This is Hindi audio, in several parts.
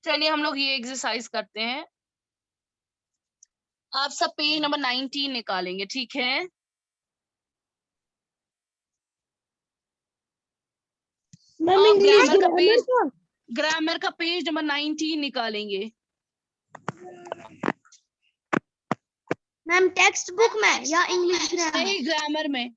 चलिए हम लोग ये एक्सरसाइज करते हैं। आप सब पेज नंबर 19 निकालेंगे, ठीक है? मैम आप इंग्लिश ग्रामर का। ग्रामर का पेज नंबर 19 निकालेंगे। मैम टेक्स्ट बुक में या इंग्लिश ग्रामर? नहीं, ग्रामर में।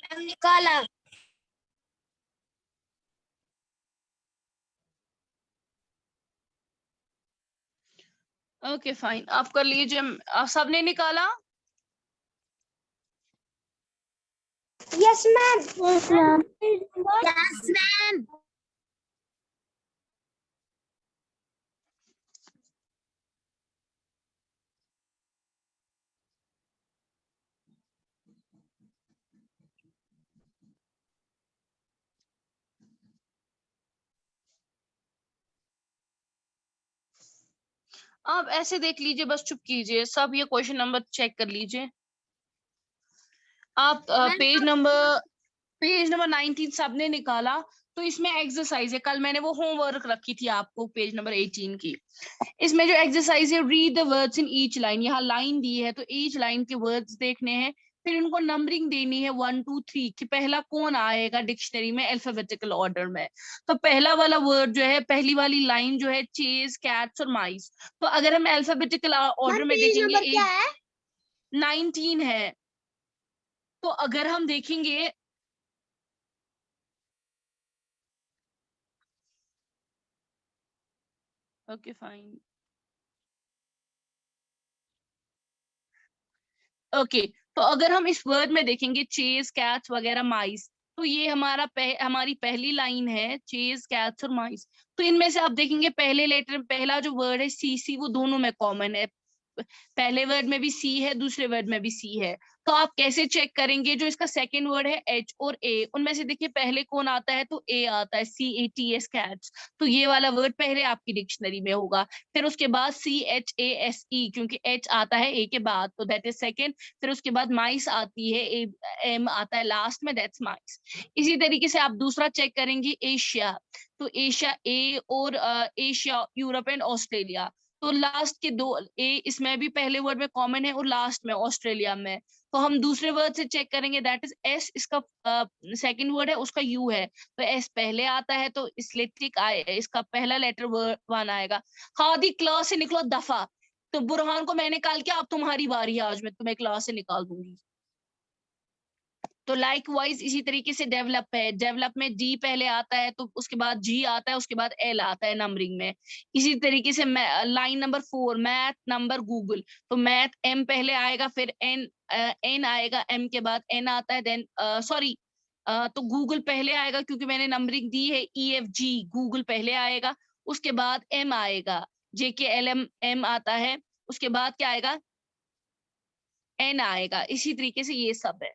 मैम निकाला। ओके फाइन, आप कर लीजिए। आप सबने निकाला? Yes ma'am. Yes ma'am. Yes ma'am. आप ऐसे देख लीजिए, बस चुप कीजिए सब। ये क्वेश्चन नंबर चेक कर लीजिए। आप पेज नंबर 19 सबने निकाला। तो इसमें एक्सरसाइज है, कल मैंने वो होमवर्क रखी थी आपको पेज नंबर 18 की। इसमें जो एक्सरसाइज है, read the words in each line. यहाँ लाइन दी है तो ईच लाइन के वर्ड्स देखने हैं। फिर उनको नंबरिंग देनी है 1 2 3 कि पहला कौन आएगा डिक्शनरी में अल्फाबेटिकल ऑर्डर में। तो पहला वाला वर्ड जो है, पहली वाली लाइन जो है, चेज, कैट्स और माइस। तो अगर हम अल्फाबेटिकल ऑर्डर मैम में पेज देखेंगे, नंबर क्या है? 19 है। तो अगर हम देखेंगे, ओके फाइन, ओके। तो अगर हम इस वर्ड में देखेंगे चेज, कैट्स वगैरह, माइस, तो ये हमारी पहली लाइन है, चेज, कैट्स और माइस। तो इनमें से आप देखेंगे पहले लेटर, पहला जो वर्ड है सी सी, वो दोनों में कॉमन है। पहले वर्ड में भी सी है, दूसरे वर्ड में भी सी है। तो आप कैसे चेक करेंगे? जो इसका सेकंड वर्ड है एच और ए, उनमें से देखिए पहले कौन आता है, तो ए आता है, CATS, कैट्स। तो ये वाला वर्ड पहले आपकी डिक्शनरी में होगा। फिर उसके बाद CHASE, क्योंकि एच आता है ए के बाद, तो दैट इज सेकेंड। फिर उसके बाद माइस आती है, एम आता है लास्ट में, दैट्स माइस। इसी तरीके से आप दूसरा चेक करेंगे, एशिया। तो एशिया ए, और एशिया, यूरोप एंड ऑस्ट्रेलिया। तो लास्ट के दो ए इसमें भी पहले वर्ड में कॉमन है, और लास्ट में ऑस्ट्रेलिया में। तो हम दूसरे वर्ड से चेक करेंगे, दैट इज एस। इसका सेकंड वर्ड है, उसका यू है। तो एस पहले आता है, तो इसलिए टिक आए, इसका पहला लेटर वर्ड वन आएगा। हादी क्लास से निकलो दफा। तो बुरहान को मैंने निकाल के, अब तुम्हारी बारी है, आज मैं तुम्हें क्लास से निकाल दूंगी। तो लाइक वाइज इसी तरीके से डेवलप है। डेवलप में डी पहले आता है, तो उसके बाद जी आता है, उसके बाद एल आता है नंबरिंग में। इसी तरीके से line number 4, math number Google. तो मैथ एम पहले आएगा, फिर एन, एन आएगा, एम के बाद एन आता है, देन सॉरी, तो गूगल पहले आएगा क्योंकि मैंने नंबरिंग दी है, EFG, गूगल पहले आएगा। उसके बाद एम आएगा, JKLM, एम आता है। उसके बाद क्या आएगा? एन आएगा। इसी तरीके से ये सब है।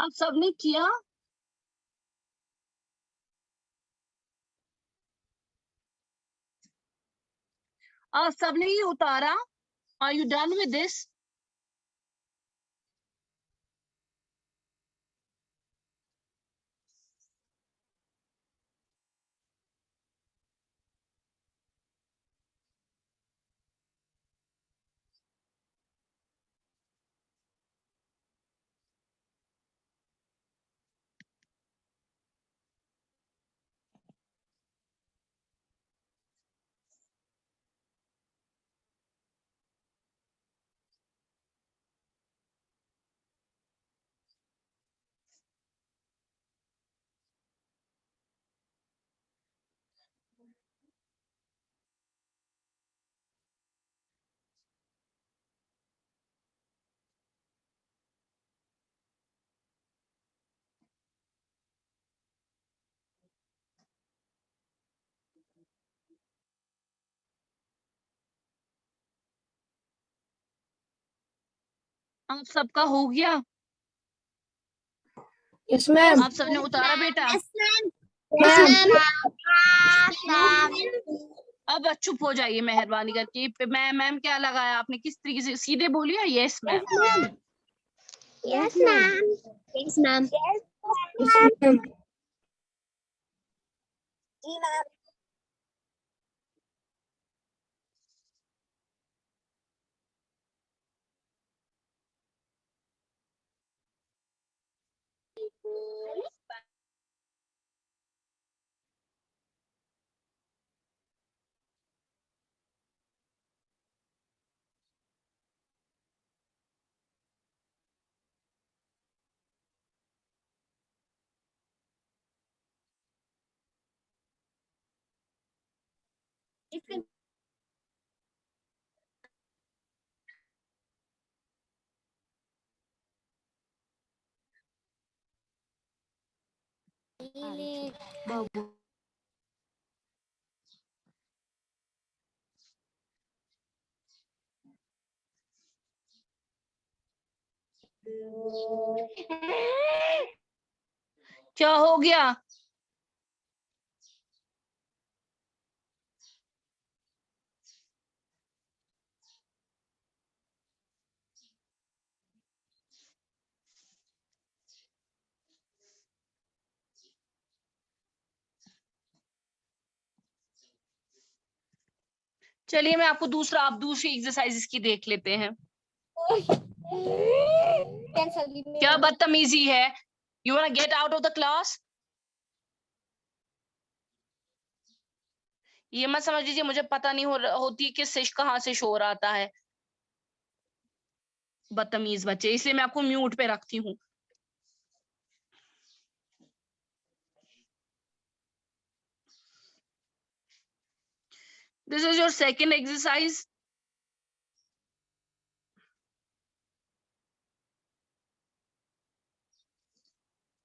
आप सबने किया? आप सबने ये उतारा? Are you done with this? आप सबका हो गया? Yes ma'am. आप सबने उतारा बेटा? अब चुप हो जाइए मेहरबानी करके। मैम क्या लगाया आपने? किस तरीके से? सीधे बोलिए yes ma'am. Yes ma'am. Yes ma'am. Yes ma'am. जी मैम। क्या हो गया? चलिए मैं आपको आप दूसरी एक्सरसाइजेस की देख लेते हैं। क्या बदतमीजी है? You want get out of the class? ये मत समझ लीजिए मुझे पता नहीं होती कि कहाँ से शोर आता है। बदतमीज बच्चे, इसलिए मैं आपको म्यूट पे रखती हूँ। This is your second exercise.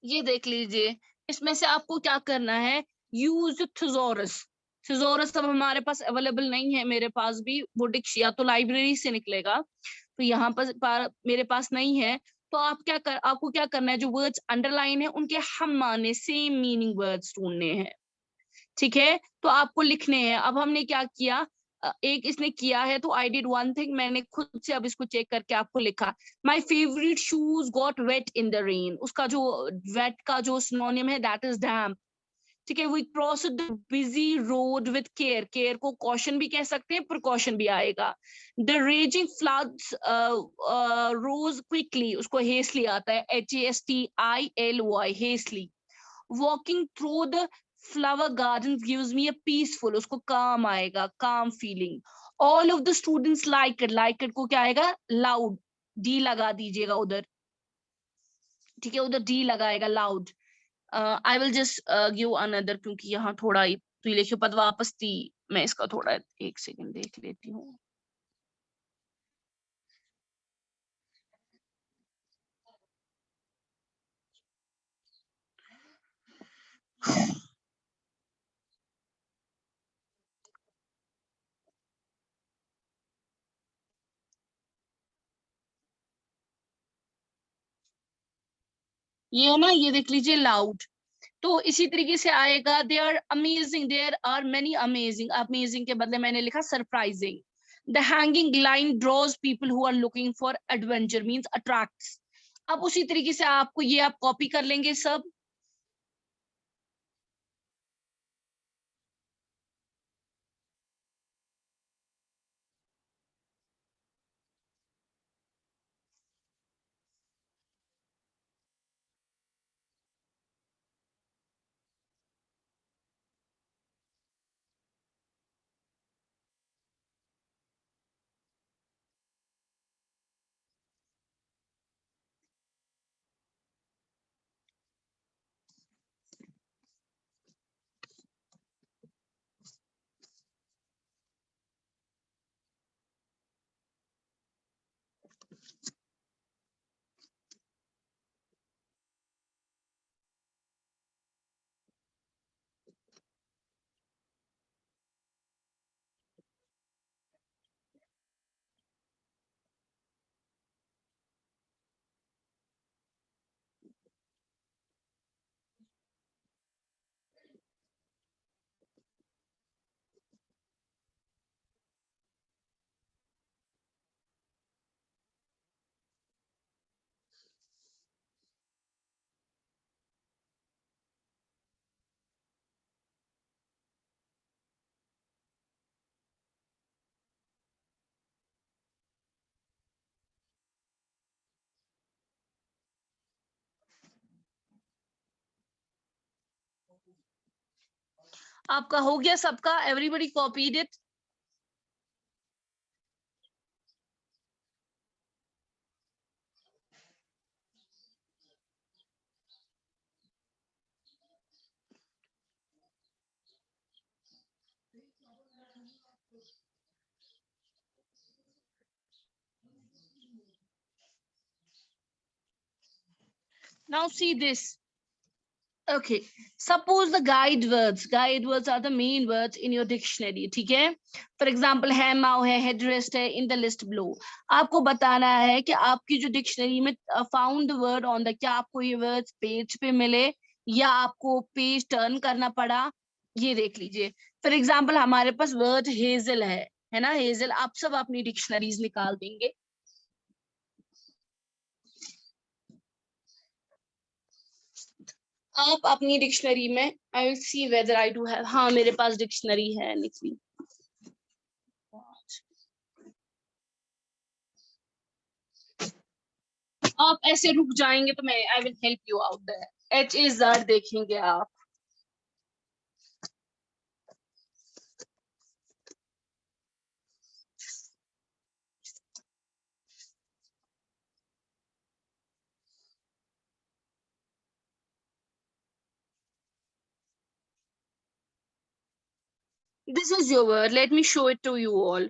ये देख लीजिए, इसमें से आपको क्या करना है, यूज थिजोरस। थिजोरस अब हमारे पास अवेलेबल नहीं है, मेरे पास भी वो डिक्श या तो लाइब्रेरी से निकलेगा, तो यहाँ पर मेरे पास नहीं है। तो आपको क्या करना है, जो वर्ड्स अंडरलाइन है उनके हम माने सेम मीनिंग वर्ड्स ढूंढने हैं। ठीक है, तो आपको लिखने हैं। अब हमने क्या किया, एक इसने किया है तो आई डिड वन थिंग, मैंने खुद से अब इसको चेक करके आपको लिखा। My favourite shoes got wet in the rain. उसका जो वेट का जो सिनोनिम है दैट इज डैम्प। ठीक है, we cross the busy road with care. Care को कॉशन भी कह सकते हैं, प्रिकॉशन भी आएगा। The raging floods rose quickly, उसको हेस्टली आता है, HASTILY, hastily. Walking through the flower garden gives me a peaceful, उसको काम आएगा, calm feeling. All of the students like it, like it को क्या आएगा, लाउड, डी लगा दीजिएगा उधर। ठीक है, उधर डी लगाएगा, loud. I will just give another, क्योंकि यहाँ थोड़ा तो ये लिखियो पद वापस थी, मैं इसका थोड़ा एक सेकंड देख लेती हूँ। ये है ना, ये देख लीजिए लाउड। तो इसी तरीके से आएगा they are amazing, there are many amazing, amazing के बदले मैंने लिखा surprising. The hanging line draws people who are looking for adventure means attracts. अब उसी तरीके से आपको ये आप कॉपी कर लेंगे सब। आपका हो गया सबका? Everybody copied it? Now see this. Okay, suppose the guide words are the main words in your dictionary, ठीक है? For example, है, माओ है, headrest है, in the list below. आपको बताना है कि आपकी जो डिक्शनरी में found the word on the, क्या आपको ये वर्ड्स पेज पे मिले या आपको पेज टर्न करना पड़ा, ये देख लीजिए। फॉर एग्जाम्पल हमारे पास वर्ड हेजल है ना, हेजल। आप सब अपनी डिक्शनरीज निकाल देंगे। आप अपनी डिक्शनरी में, I will see whether I do have, हाँ मेरे पास डिक्शनरी है निकली। आप ऐसे रुक जाएंगे तो मैं I will help you out there. HAZ देखेंगे आप। This is your word. Let me show it to you all.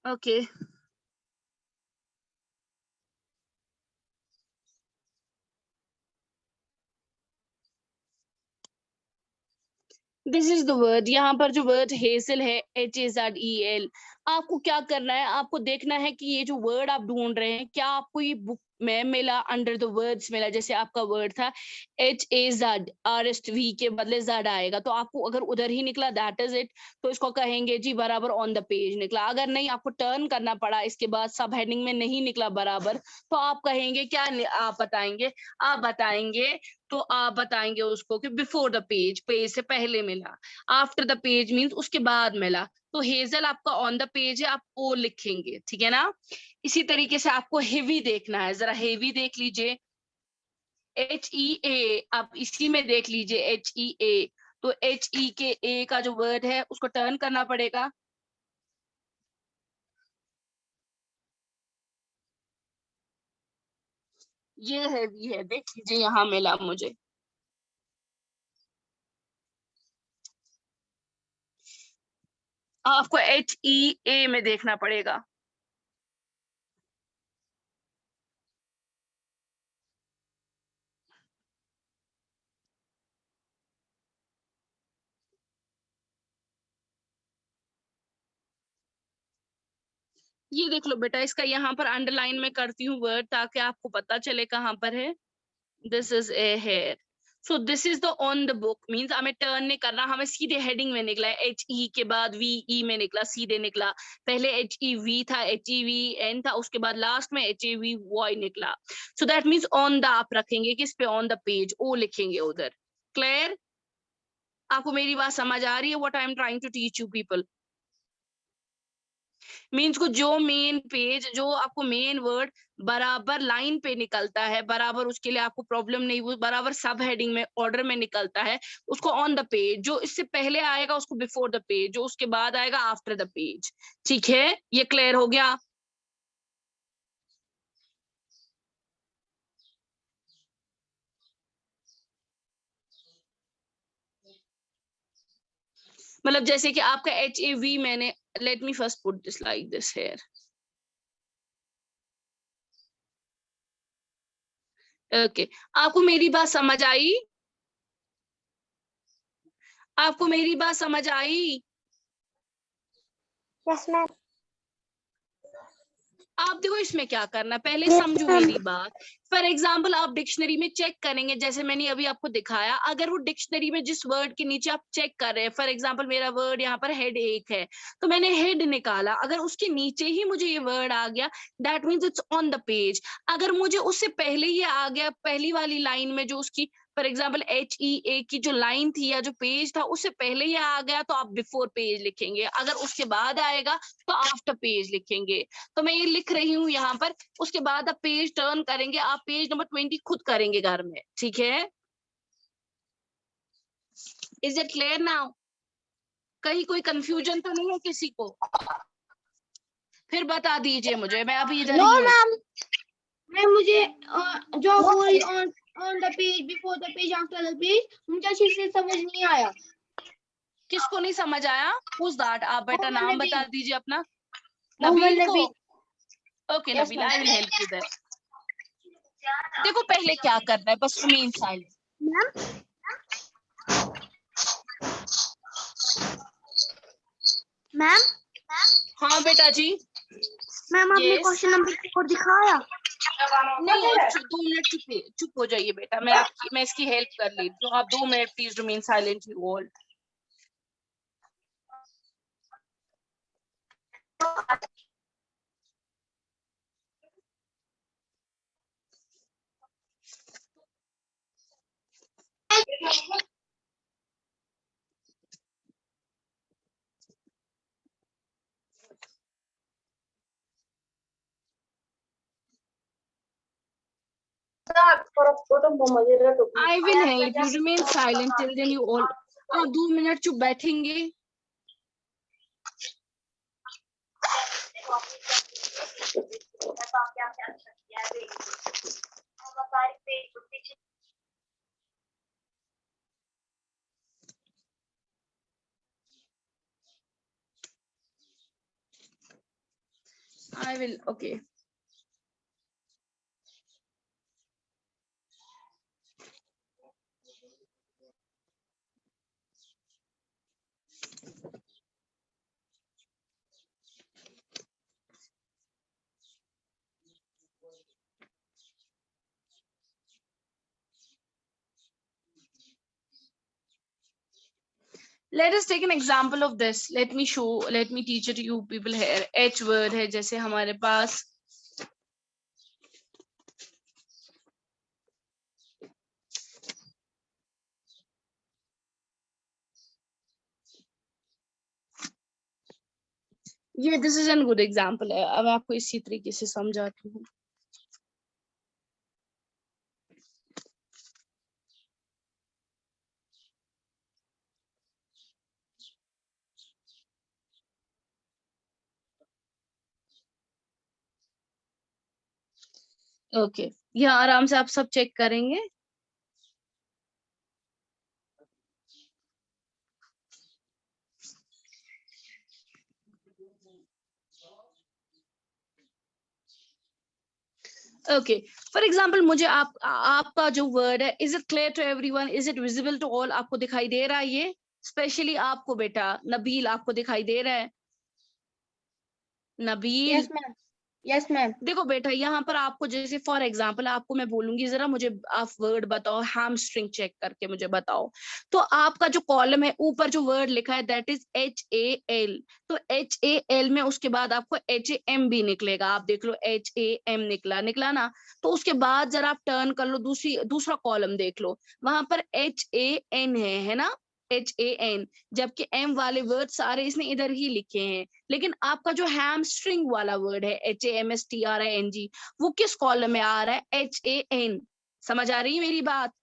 Okay. This is the word. यहाँ पर जो वर्ड हेजल है, HAZEL, आपको क्या करना है, आपको देखना है कि ये जो वर्ड आप ढूंढ रहे हैं क्या आपको ये बुक में मिला, अंडर द वर्ड्स मिला। जैसे आपका वर्ड था HAZRSTV के बदले Z आएगा, तो आपको अगर उधर ही निकला दैट इज इट, तो इसको कहेंगे जी बराबर ऑन द पेज निकला। अगर नहीं, आपको टर्न करना पड़ा, इसके बाद सब हेडिंग में नहीं निकला बराबर, तो आप कहेंगे क्या, आप बताएंगे तो आप बताएंगे उसको कि बिफोर द पेज, पेज से पहले मिला। आफ्टर द पेज मीन्स उसके बाद मिला। तो हेजल आपका ऑन द पेज है, आप ओ लिखेंगे, ठीक है ना। इसी तरीके से आपको हेवी देखना है, जरा हेवी देख लीजिए, HEA। आप इसी में देख लीजिए HEA, तो HE के A का जो वर्ड है उसको टर्न करना पड़ेगा। ये हेवी है, देख लीजिए यहाँ मिला मुझे। आपको HEA में देखना पड़ेगा। ये देख लो बेटा, इसका यहाँ पर अंडरलाइन में करती हूँ वर्ड ताकि आपको पता चले कहाँ पर है। This is a hair, so this is the on the book, means हमें टर्न नहीं करना, हमें सीधे हेडिंग में निकला है, एच ई के बाद वी ई में निकला, सीधे निकला। पहले एच ई वी था, एच ई वी एन था, उसके बाद लास्ट में एच ई वी वाई निकला। So that means on the आप रखेंगे, किस पे, ऑन द पेज, ओ लिखेंगे उधर। क्लियर? आपको मेरी बात समझ आ रही है? What I am trying to teach you people, means को जो मेन पेज, जो आपको मेन वर्ड बराबर लाइन पे निकलता है, बराबर उसके लिए आपको प्रॉब्लम नहीं, वो बराबर सब हेडिंग में ऑर्डर में निकलता है, उसको ऑन द पेज, जो इससे पहले आएगा उसको बिफोर द पेज, जो उसके बाद आएगा आफ्टर द पेज। ठीक है, ये क्लियर हो गया? मतलब जैसे कि आपका एच ए वी, मैंने, let me first put this like this here. Okay, आपको मेरी बात समझ आई? आपको मेरी बात समझ आई? Yes, ma'am. आप देखो इसमें क्या करना है, पहले समझो मेरी बात। फॉर एग्जाम्पल आप डिक्शनरी में चेक करेंगे, जैसे मैंने अभी आपको दिखाया, अगर वो डिक्शनरी में जिस वर्ड के नीचे आप चेक कर रहे हैं, फॉर एग्जाम्पल मेरा वर्ड यहाँ पर हेड एक है, तो मैंने हेड निकाला, अगर उसके नीचे ही मुझे ये वर्ड आ गया, that means it's on the page. अगर मुझे उससे पहले ये आ गया, पहली वाली लाइन में जो उसकी, फॉर एग्जाम्पल एच ई ए की जो लाइन थी या जो पेज था, उससे पहले ये आ गया, तो आप बिफोर पेज लिखेंगे, अगर उसके बाद आएगा तो आफ्टर पेज लिखेंगे। तो मैं ये लिख रही हूँ यहाँ पर, उसके बाद आप पेज टर्न करेंगे, आप पेज नंबर 20 खुद करेंगे घर में। ठीक है, इज इट क्लियर नाउ? कहीं कोई कंफ्यूजन तो नहीं है किसी को? फिर बता दीजिए मुझे, मैं अभी इधर नो ही हूँ। मैम, मैं मुझे जो बोली on the page, before the page, after the page, मुझे अच्छे से समझ नहीं आया। किसको नहीं समझ आया? Who's that? आप बेटा मोहम्मद नाम नबील। बता दीजिए अपना। मोहम्मद नबील को? Nabeel. Okay Yes, Nabeel, ma'am. I will help you there. देखो पहले क्या करना है, बस रिमेन साइलेंट। मैम हाँ बेटा जी। मैम आपने Yes. क्वेश्चन नंबर 4 दिखाया? नहीं, 2 मिनट चुप हो जाइए बेटा, मैं इसकी हेल्प कर लेती हूँ, आप 2 minute please remain silent you all. I will help you. Remain silent till then you all. आप 2 मिनट चुप बैठेंगे? I will. Okay. Let us take an example of this. Let me teach it to you people here. H word है जैसे हमारे पास, ये this is a good example है। अब आपको इसी तरीके से समझाती हूँ। ओके, यहाँ आराम से आप सब चेक करेंगे। ओके, फॉर एग्जाम्पल मुझे आपका जो वर्ड है, is it clear to everyone, is it visible to all? आपको दिखाई दे रहा है ये? स्पेशली आपको बेटा नबील, आपको दिखाई दे रहा है? Nabeel. Yes ma'am, yes ma'am. देखो बेटा, यहाँ पर आपको जैसे फॉर एग्जांपल आपको मैं बोलूंगी जरा मुझे आप वर्ड बताओ, हैमस्ट्रिंग चेक करके मुझे बताओ। तो आपका जो कॉलम है ऊपर जो वर्ड लिखा है दैट इज HAL। तो HAL में उसके बाद आपको HAM भी निकलेगा। आप देख लो HAM निकला, निकला ना। तो उसके बाद जरा आप टर्न कर लो, दूसरा कॉलम देख लो, वहां पर HAN है ना, HAN। जबकि M वाले वर्ड सारे इसने इधर ही लिखे हैं। लेकिन आपका जो हैमस्ट्रिंग वाला वर्ड है HAMSTRING, वो किस कॉलम में आ रहा है? HAN। समझ आ रही है मेरी बात?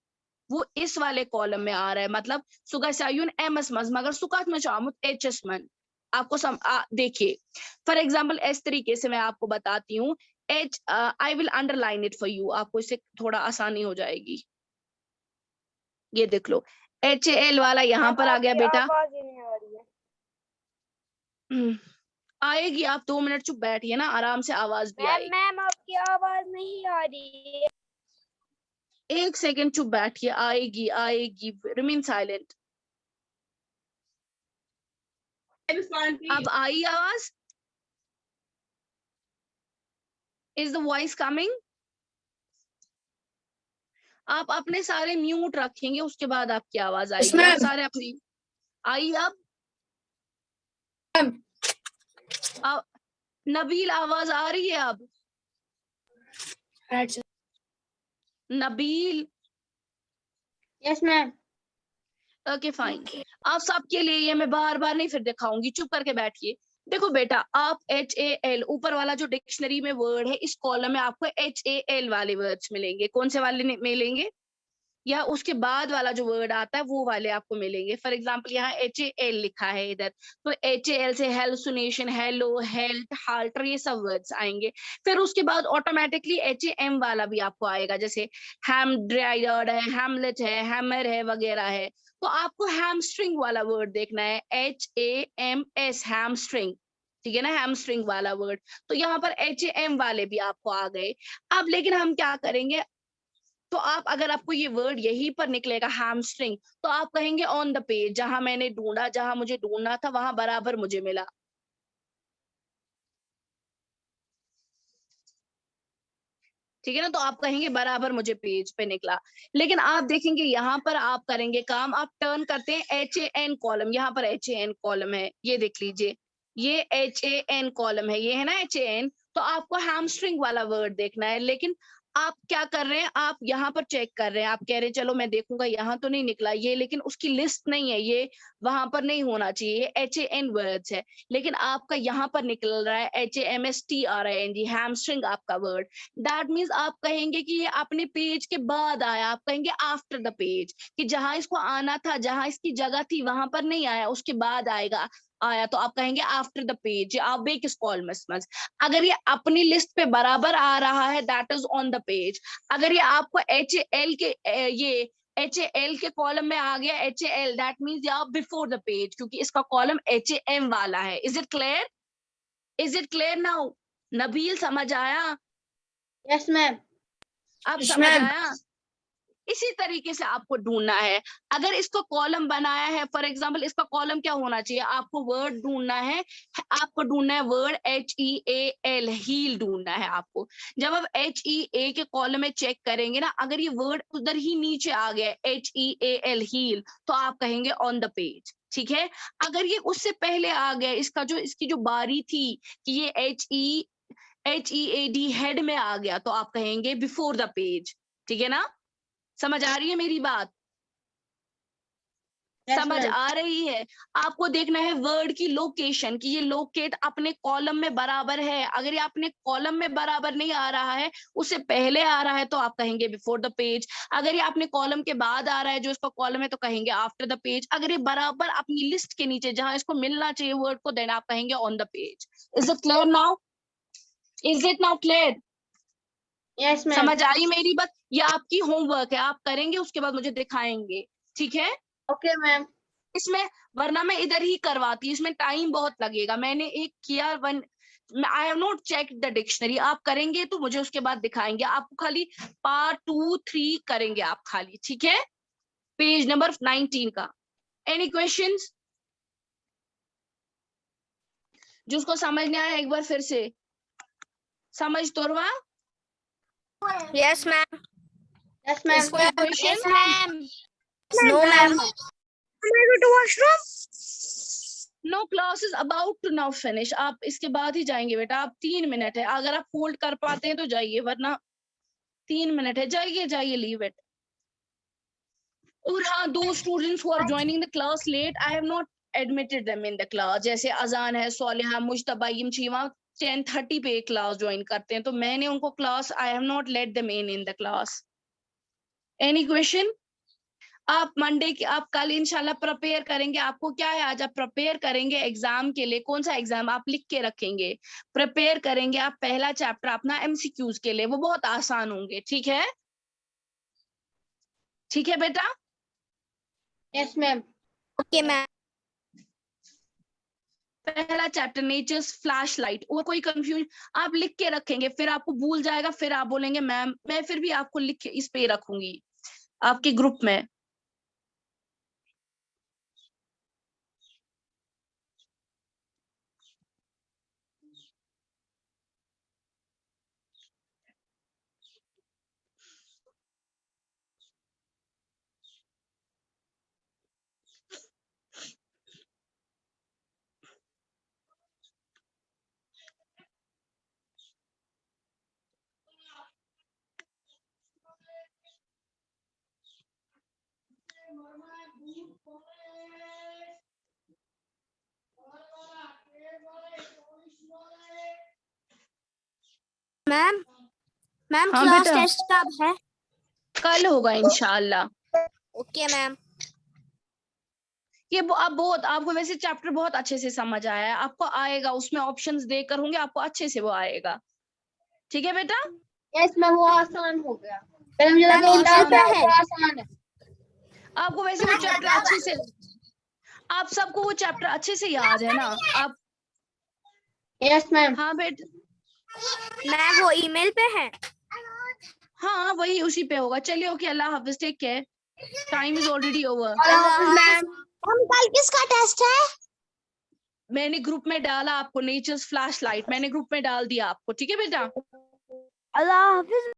वो इस वाले कॉलम में आ रहा है। मतलब सुगा सायुन एमएस मज मगर सुकात में चामुत एचएस मन। आपको देखिए फॉर एग्जांपल इस तरीके से मैं आपको बताती हूँ। I will underline it for you, आपको इससे थोड़ा आसानी हो जाएगी। ये देख लो HAL वाला यहाँ पर आ गया बेटा। आवाज ही नहीं आ रही है। आएगी, आप 2 मिनट चुप बैठिए ना, आराम से आवाज भी आएगी। मैम आपकी आवाज नहीं आ रही है। 1 सेकंड चुप बैठिए, आएगी आएगी, रिमेन साइलेंट। अब आई आवाज? Is the voice coming? आप अपने सारे म्यूट रखेंगे, उसके बाद आपकी आवाज आएगी। आप सारे अपनी आई। अब नबील आवाज आ रही है अब? Nabeel. Yes ma'am. Okay fine. आप सबके लिए ये मैं बार बार नहीं फिर दिखाऊंगी, चुप करके बैठिए। देखो बेटा, आप HAL ऊपर वाला जो डिक्शनरी में वर्ड है, इस कॉलम में आपको HAL वाले वर्ड्स मिलेंगे। कौन से वाले मिलेंगे? या उसके बाद वाला जो वर्ड आता है वो वाले आपको मिलेंगे। फॉर एग्जाम्पल यहाँ HAL लिखा है इधर, तो HAL से हेलुसिनेशन, हेलो, हेल्थ, हाल्टर, ये सब वर्ड्स आएंगे। फिर उसके बाद ऑटोमेटिकली HAM वाला भी आपको आएगा, जैसे हैम ड्राइड है, हैमलेट है, हैमर है, वगैरह है। तो आपको हैमस्ट्रिंग वाला वर्ड देखना है, HAMS, हैमस्ट्रिंग। ठीक है ना, हैमस्ट्रिंग वाला वर्ड। तो यहाँ पर HAM वाले भी आपको आ गए। अब लेकिन हम क्या करेंगे, तो आप अगर आपको ये वर्ड यहीं पर निकलेगा हैमस्ट्रिंग, तो आप कहेंगे ऑन द पेज, जहां मैंने ढूंढा, जहां मुझे ढूंढना था वहां बराबर मुझे मिला। ठीक है ना, तो आप कहेंगे बराबर मुझे पेज पे निकला। लेकिन आप देखेंगे यहाँ पर आप करेंगे काम, आप टर्न करते हैं HAN कॉलम, यहाँ पर HAN कॉलम है, ये देख लीजिए, ये HAN कॉलम है, ये है ना HAN। तो आपको हैमस्ट्रिंग वाला वर्ड देखना है। लेकिन आप क्या कर रहे हैं, आप यहाँ पर चेक कर रहे हैं, आप कह रहे हैं चलो मैं देखूंगा, यहाँ तो नहीं निकला ये, लेकिन उसकी लिस्ट नहीं है, ये वहां पर नहीं होना चाहिए, ये HAN वर्ड्स है। लेकिन आपका यहाँ पर निकल रहा है HAMSTRING, हैमस्ट्रिंग आपका वर्ड। दैट मीन्स आप कहेंगे कि ये अपने पेज के बाद आया, आप कहेंगे आफ्टर द पेज, कि जहां इसको आना था, जहां इसकी जगह थी वहां पर नहीं आया, उसके बाद आएगा, आया। तो आप कहेंगे आफ्टर द पेज, आप बेकिस कॉल मसमस। अगर ये अपनी लिस्ट पे बराबर आ रहा है that is on the page. अगर ये आपको HAL के ये HAL के कॉलम में आ गया HAL, दैट मीन्स ये आप बिफोर द पेज, क्योंकि इसका कॉलम HAM वाला है। Is it clear? Is it clear now? Nabeel समझ आया? Yes ma'am. अब समझ आया? इसी तरीके से आपको ढूंढना है। अगर इसको कॉलम बनाया है, फॉर एग्जांपल इसका कॉलम क्या होना चाहिए, आपको वर्ड ढूंढना है, आपको ढूंढना है वर्ड HEAL, हील ढूंढना है आपको। जब आप HEA के कॉलम में चेक करेंगे ना, अगर ये वर्ड उधर ही नीचे आ गया HEAL, हील, तो आप कहेंगे ऑन द पेज। ठीक है। अगर ये उससे पहले आ गया, इसकी जो बारी थी कि ये HEAD हेड में आ गया, तो आप कहेंगे बिफोर द पेज। ठीक है ना? समझ आ रही है मेरी बात? समझ आ रही है? आपको देखना है वर्ड की लोकेशन, कि ये लोकेट अपने कॉलम में बराबर है। अगर ये अपने कॉलम में बराबर नहीं आ रहा है, उससे पहले आ रहा है, तो आप कहेंगे बिफोर द पेज। अगर ये अपने कॉलम के बाद आ रहा है, जो इसका कॉलम है, तो कहेंगे आफ्टर द पेज। अगर ये बराबर अपनी लिस्ट के नीचे जहां इसको मिलना चाहिए वर्ड को, देन आप कहेंगे on the page. Is it clear now? Is it now clear? Yes ma'am. समझ आई मेरी बात? ये आपकी होमवर्क है, आप करेंगे, उसके बाद मुझे दिखाएंगे। ठीक है? Okay ma'am. इसमें वरना मैं इधर ही करवाती, इसमें टाइम बहुत लगेगा। मैंने एक किया, I have not check the dictionary. आप करेंगे तो मुझे उसके बाद दिखाएंगे। आपको खाली पार्ट 2, 3 करेंगे आप खाली। ठीक है? पेज नंबर 19 का। Any questions? जिसको समझ नहीं आया एक बार फिर से समझ Torwa. Yes, ma'am. Yes, ma'am. कोई question? No, ma'am. Can I go to washroom? No class is about to now finish. आप इसके बाद ही जाएंगे बेटा। आप 3 मिनट है, अगर आप होल्ड कर पाते हैं तो जाइए, वरना 3 मिनट है, जाइए जाइए, लीव इट। और हाँ, दो students who are joining the class late, I have not admitted them in the class. जैसे अजान है, सोलिहा, मुश्तबा, यमशीमा 10:30 पे क्लास ज्वाइन करते हैं, तो मैंने उनको class, I have not let them in the class. Any question? आप मंडे की, आप कल इंशाल्लाह प्रिपेयर करेंगे। आपको क्या है, आज आप प्रिपेयर करेंगे एग्जाम के लिए। कौन सा एग्जाम? आप लिख के रखेंगे। प्रिपेयर करेंगे आप पहला चैप्टर अपना एमसीक्यूज के लिए, वो बहुत आसान होंगे। ठीक है, ठीक है बेटा। Yes, ma'am. Okay, ma'am. पहला चैप्टर नेचर्स फ्लैश लाइट, और कोई कंफ्यूजन आप लिख के रखेंगे, फिर आपको भूल जाएगा, फिर आप बोलेंगे मैम, मैं फिर भी आपको लिख के इस पे रखूंगी आपके ग्रुप में। Ma'am, ma'am, हाँ class बेटा, test कब है? कल होगा इंशाल्लाह। Okay, ma'am. ये आप बहुत, आपको वैसे चैप्टर बहुत अच्छे से समझ आया है, आपको आएगा, उसमें ऑप्शंस देकर होंगे, आपको अच्छे से वो आएगा। ठीक है बेटा। Yes, ma'am. वो आसान हो गया। पहले मुझे लगा Ma'am, वो email पे है। आसान है। आपको वैसे वो चैप्टर अच्छे से, आप सबको वो चैप्टर अच्छे से याद है ना आप? Yes, ma'am. हाँ बेटा, Ma'am, वो email पे है। हाँ वही उसी पे होगा। चलिए, ओके, अल्लाह हाफिज, take care, time is already over. अल्लाह हाफिज, ma'am. हम कल किसका टेस्ट है? मैंने ग्रुप में डाला आपको नेचर्स फ्लैश लाइट, मैंने ग्रुप में डाल दिया आपको। ठीक है बेटा। अल्लाह हाफिज।